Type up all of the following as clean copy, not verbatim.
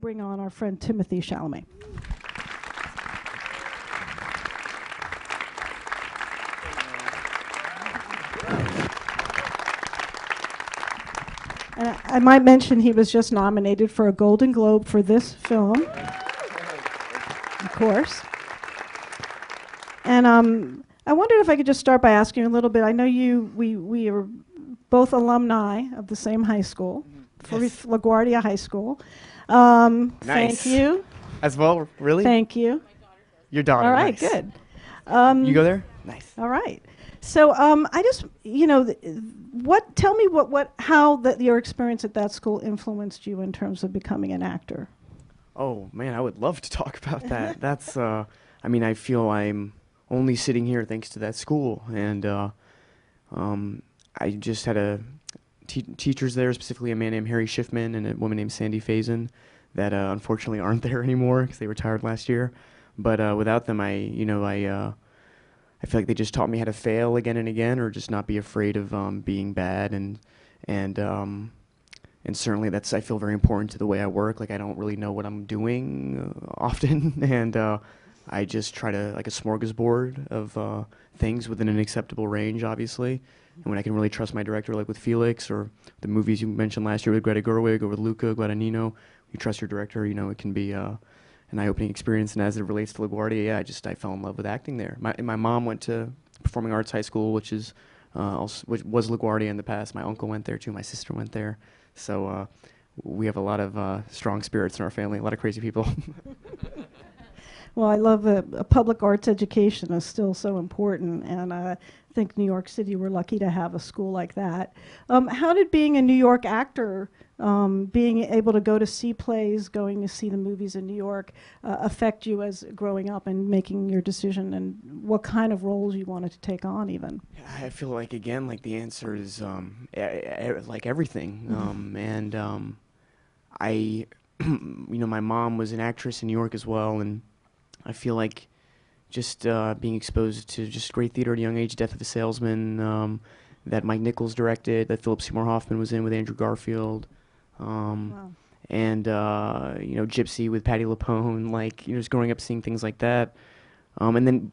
bring on our friend Timothée Chalamet. And I might mention he was just nominated for a Golden Globe for this film, of course. And I wondered if I could just start by asking you a little bit. I know we are both alumni of the same high school, Yes. LaGuardia High School. Nice. Thank you. As well, really? Thank you. Your daughter. All right, nice. good. You go there? Nice. All right. So I just, tell me how your experience at that school influenced you in terms of becoming an actor. Oh man, I would love to talk about that. That's, I feel I'm only sitting here thanks to that school, and I just had teachers there, specifically a man named Harry Schiffman and a woman named Sandy Faison, that unfortunately aren't there anymore because they retired last year. But without them, I feel like they just taught me how to fail again and again, or just not be afraid of being bad, and certainly that's, I feel, very important to the way I work. Like, I don't really know what I'm doing often, and I just try to, like a smorgasbord of things within an acceptable range, obviously. And when I can really trust my director, like with Felix, or the movies you mentioned last year with Greta Gerwig, or with Luca Guadagnino, you trust your director, it can be an eye-opening experience. And as it relates to LaGuardia, I fell in love with acting there. My mom went to Performing Arts High School, which was LaGuardia in the past. My uncle went there too. My sister went there. So we have a lot of strong spirits in our family. A lot of crazy people. Well, I love a public arts education is still so important, and I think New York City, we're lucky to have a school like that. How did being a New York actor, being able to go to see plays, going to see the movies in New York, affect you as growing up and making your decision, and what kind of roles you wanted to take on even? I feel like, again, like the answer is like everything. My mom was an actress in New York as well, and I feel like just being exposed to just great theater at a young age, Death of a Salesman, that Mike Nichols directed, that Philip Seymour Hoffman was in with Andrew Garfield, Wow. and Gypsy with Patti LuPone, just growing up seeing things like that. And then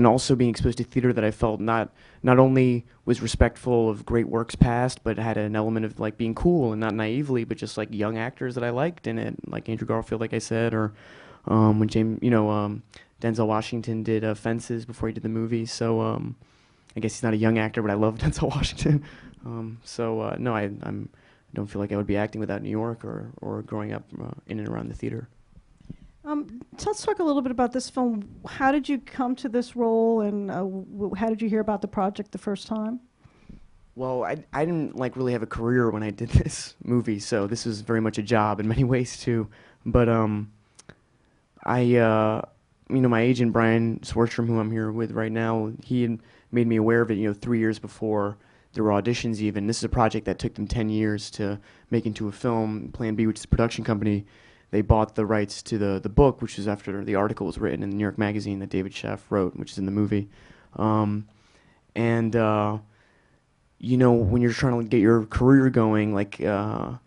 also being exposed to theater that I felt not only was respectful of great works past, but had an element of like being cool and not naively, but just like young actors that I liked in it, like Andrew Garfield, like I said, or when Denzel Washington did Fences before he did the movie. So I guess he's not a young actor, but I love Denzel Washington. No, I don't feel like I would be acting without New York or growing up in and around the theater. Let's talk a little bit about this film. How did you come to this role, and how did you hear about the project the first time? Well, I didn't really have a career when I did this movie, so this was very much a job in many ways too. But my agent Brian Swartstrom, who I'm here with right now, he had made me aware of it, 3 years before there were auditions even. This is a project that took them 10 years to make into a film. Plan B, which is a production company, they bought the rights to the book, which is after the article was written in the New York Magazine that David Sheff wrote, which is in the movie. When you're trying to get your career going,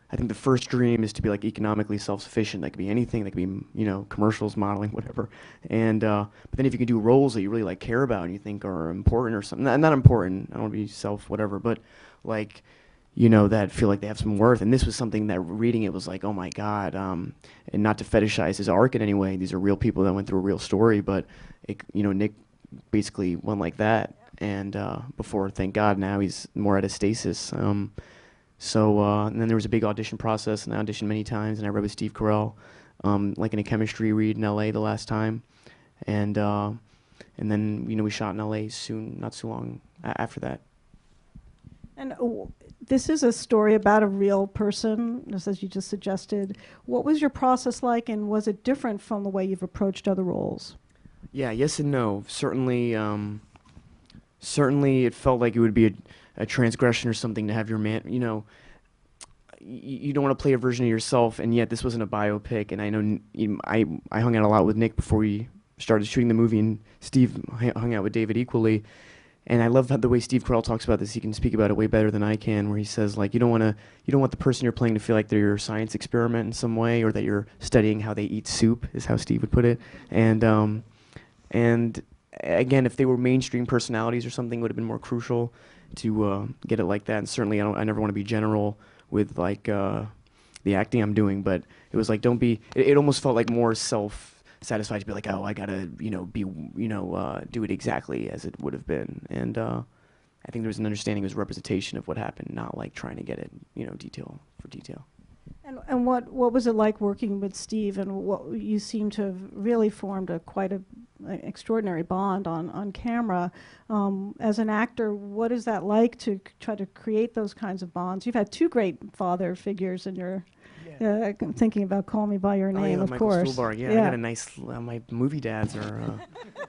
I think the first dream is to be economically self-sufficient. That could be anything. That could be commercials, modeling, whatever. And but then if you can do roles that you really care about and you think are important or something, not important. I don't want to be whatever, but that feel like they have some worth. And this was something that reading it was like, oh my God. And not to fetishize his arc in any way. These are real people that went through a real story. But Nick basically went like that. And before, thank God, now he's more at a stasis. And then there was a big audition process, and I auditioned many times, and I read with Steve Carell, in a chemistry read in LA the last time. And then, we shot in LA not so long after that. And this is a story about a real person, just as you just suggested. What was your process like, and was it different from the way you've approached other roles? Yeah, yes and no. Certainly it felt like it would be a transgression or something to have your man, you don't want to play a version of yourself, and yet this wasn't a biopic. And I know I hung out a lot with Nick before we started shooting the movie, and Steve hung out with David equally. and I love how the way Steve Carell talks about this. He can speak about it way better than I can, where he says like you don't want the person you're playing to feel like they're your science experiment in some way, or that you're studying how they eat soup, is how Steve would put it. And again, if they were mainstream personalities or something, it would have been more crucial to get it like that. And certainly, I never want to be general with like the acting I'm doing, but it was like don't be. It almost felt like more self-satisfied to be like, oh, I gotta do it exactly as it would have been. And I think there was an understanding, it was representation of what happened, not like trying to get it detail for detail. And what was it like working with Steve? And what you seem to have really formed quite an extraordinary bond on camera. As an actor, what is that like to try to create those kinds of bonds? You've had two great father figures in your. Yeah, I'm thinking about Call Me by Your Name, of Michael course. Stuhlbarg. Yeah, I got a nice. My movie dads are.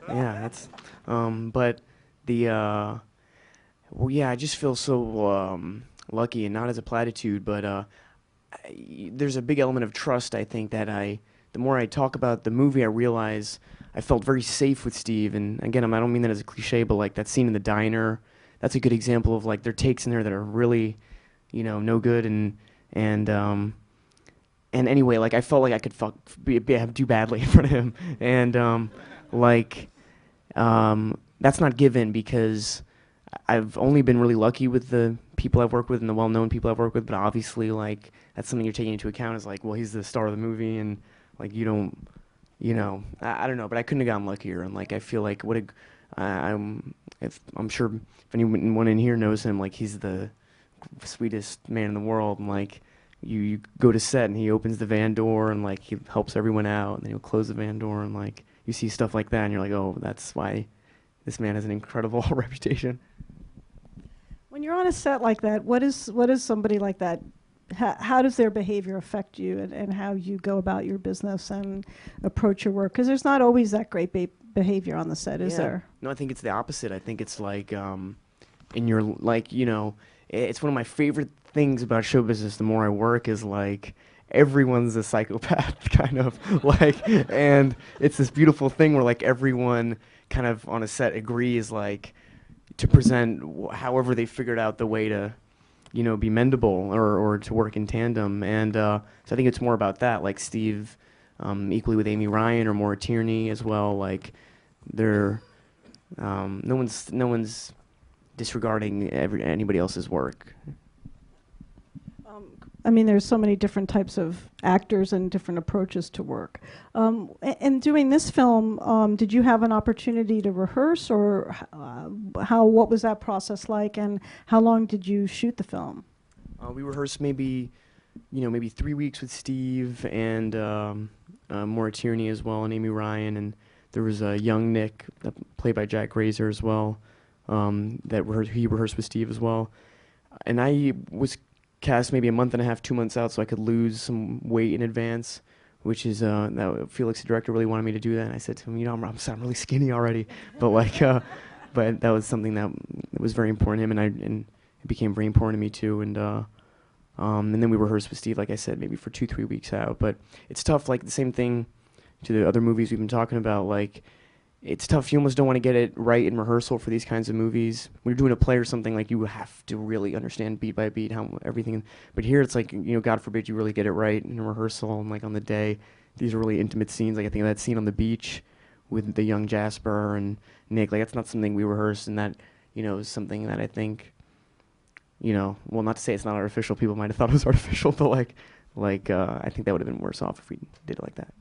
Yeah, that's. But the. Well, yeah, I just feel so lucky, and not as a platitude, but. There's a big element of trust, I think, that the more I talk about the movie, I realize I felt very safe with Steve. And again, I don't mean that as a cliche, but like that scene in the diner, that's a good example of like there are takes in there that are really, no good. And anyway, like I felt like I could do badly in front of him. And that's not given, because I've only been really lucky with the people I've worked with and the well-known people I've worked with, but obviously, like, that's something you're taking into account is like, well, he's the star of the movie, and like, you don't, I don't know, but I couldn't have gotten luckier. And like, I feel like I'm sure if anyone in here knows him, like, he's the sweetest man in the world. And like, you go to set and he opens the van door and like he helps everyone out, and then he'll close the van door, and like you see stuff like that, and you're like, oh, that's why this man has an incredible reputation. When you're on a set like that, what is somebody like that? How does their behavior affect you, and how you go about your business and approach your work? Because there's not always that great behavior on the set, is there? No, I think it's the opposite. I think it's like, in your, like, it's one of my favorite things about show business, the more I work, is like, everyone's a psychopath, kind of, like, and it's this beautiful thing where like everyone kind of on a set agrees, like, to present however they figured out the way to, be mendable or to work in tandem. And so I think it's more about that, like Steve, equally with Amy Ryan or Maura Tierney as well. Like, they're no one's disregarding anybody else's work. I mean, there's so many different types of actors and different approaches to work. And doing this film, did you have an opportunity to rehearse, or what was that process like, and how long did you shoot the film? We rehearsed maybe 3 weeks with Steve and Maura Tierney as well, and Amy Ryan, and there was young Nick, played by Jack Grazer as well, he rehearsed with Steve as well. And I was cast maybe a month and a half, 2 months out, so I could lose some weight in advance, which is that Felix, the director, really wanted me to do that. And I said to him, I'm really skinny already, but like, but that was something that was very important to him, and it became very important to me too. And then we rehearsed with Steve, like I said, maybe for 2-3 weeks out. But it's tough, like the same thing to the other movies we've been talking about. Like, it's tough. You almost don't want to get it right in rehearsal for these kinds of movies. When you're doing a play or something, like, you have to really understand beat by beat how everything. But here, it's like, God forbid you really get it right in rehearsal, and like on the day, these are really intimate scenes. Like, I think of that scene on the beach with the young Jasper and Nick. Like, that's not something we rehearsed, and that is something that I think, well, not to say it's not artificial. People might have thought it was artificial, but I think that would have been worse off if we did it like that.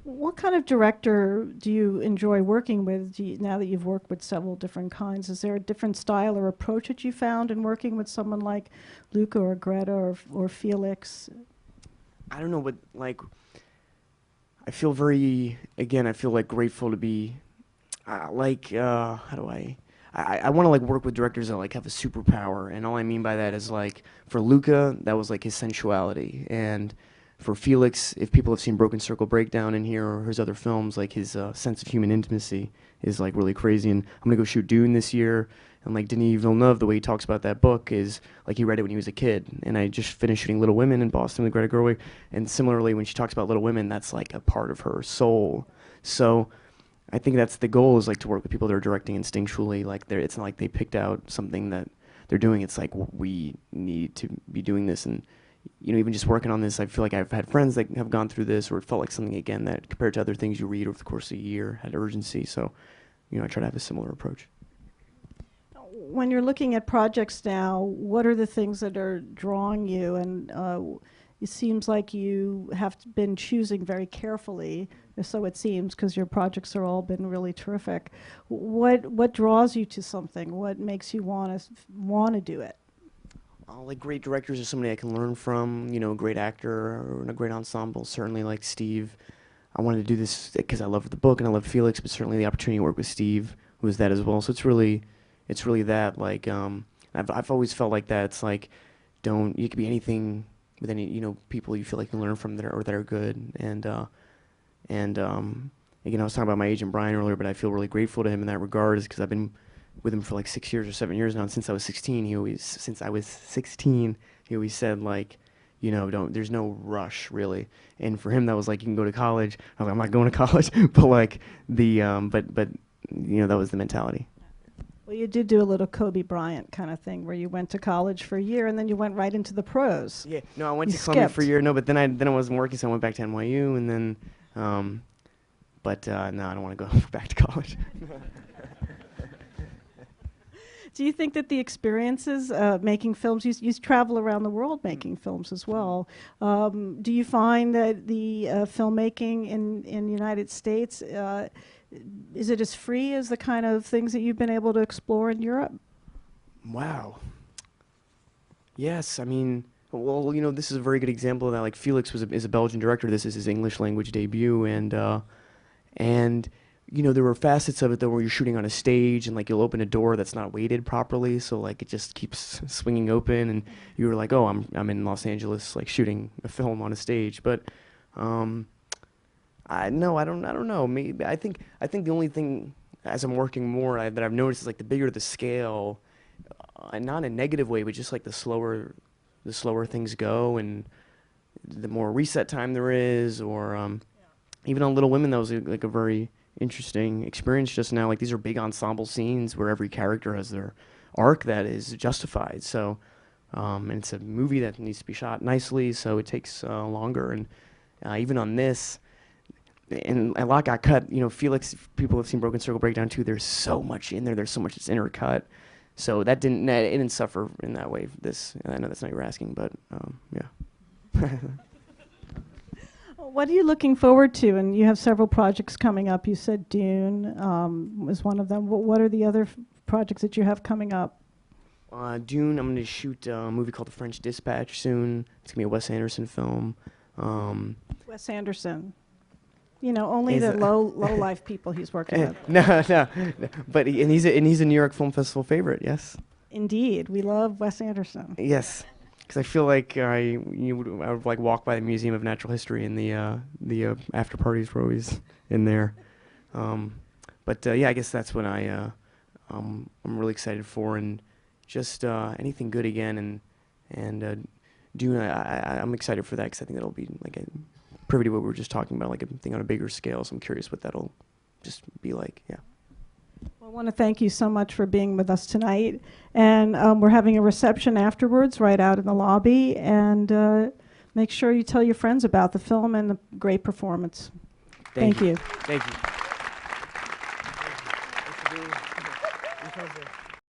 What kind of director do you enjoy working with now that you've worked with several different kinds? Is there a different style or approach that you found in working with someone like Luca or Greta or Felix? I don't know, but like, I feel like grateful to be, how do I want to like work with directors that like have a superpower, and all I mean by that is like, for Luca, that was like his sensuality, and for Felix, if people have seen Broken Circle Breakdown in here or his other films, like his sense of human intimacy is like really crazy. And I'm gonna go shoot Dune this year, and like Denis Villeneuve, the way he talks about that book is like he read it when he was a kid. And I just finished shooting Little Women in Boston with Greta Gerwig, and similarly, when she talks about Little Women, that's like a part of her soul. So I think that's the goal, is like to work with people that are directing instinctually. Like it's not like they picked out something that they're doing. It's like we need to be doing this, and even just working on this, I feel like I've had friends that have gone through this, or it felt like something again that compared to other things you read over the course of a year had urgency. So, I try to have a similar approach. When you're looking at projects now, what are the things that are drawing you? And it seems like you have been choosing very carefully, or so it seems, because your projects have all been really terrific. What draws you to something? What makes you want to do it? Like great directors are somebody I can learn from, a great actor or in a great ensemble. Certainly like Steve. I wanted to do this because I loved the book and I loved Felix, but certainly the opportunity to work with Steve was that as well. So it's really that, like, I've always felt like that. It's like, you could be anything with any, people you feel like you can learn from that are good. And again, I was talking about my agent Brian earlier, but I feel really grateful to him in that regard, is because I've been with him for like 6 years or 7 years now. And since I was 16, he always said, like, there's no rush really. And for him, that was like, you can go to college. I was like, I'm not going to college, but like but that was the mentality. Well, you did do a little Kobe Bryant kind of thing, where you went to college for a year and then you went right into the pros. Yeah, no, I went to Columbia for a year. No, but then I wasn't working, so I went back to NYU, and then, no, I don't want to go back to college. Do you think that the experiences making films, you travel around the world making films as well, do you find that the filmmaking in the United States, is it as free as the kind of things that you've been able to explore in Europe? Wow. Yes, I mean, well, this is a very good example of that. Like, Felix is a Belgian director. This is his English language debut, and there were facets of it though where you're shooting on a stage, and like you'll open a door that's not weighted properly, so like it just keeps swinging open, and you were like, oh, I'm in Los Angeles, like shooting a film on a stage. But I don't know. Maybe I think the only thing, as I'm working more, that I've noticed is like the bigger the scale, and not in a negative way, but just like the slower things go, and the more reset time there is, or even on Little Women, that was like a very interesting experience just now. Like, these are big ensemble scenes where every character has their arc that is justified. So, and it's a movie that needs to be shot nicely, so it takes longer. And even on this, and a lot got cut. Felix, people have seen Broken Circle Breakdown too. There's so much in there. There's so much that's intercut. So it didn't suffer in that way. I know that's not what you're asking, but yeah. What are you looking forward to? And you have several projects coming up. You said Dune was one of them. What are the other projects that you have coming up? Dune, I'm going to shoot a movie called The French Dispatch soon. It's going to be a Wes Anderson film. Wes Anderson. Only the low life people he's working with. No. But he's a New York Film Festival favorite, yes. Indeed. We love Wes Anderson. Yes. Because I feel like I would like walk by the Museum of Natural History, and the after parties were always in there. But I guess that's what I'm really excited for, and just anything good again, and Dune. I'm excited for that, because I think that'll be like a privy to what we were just talking about, like a thing on a bigger scale. So I'm curious what that'll just be like. Yeah. I want to thank you so much for being with us tonight, and we're having a reception afterwards right out in the lobby, and make sure you tell your friends about the film and the great performance. Thank you. you. Thank you.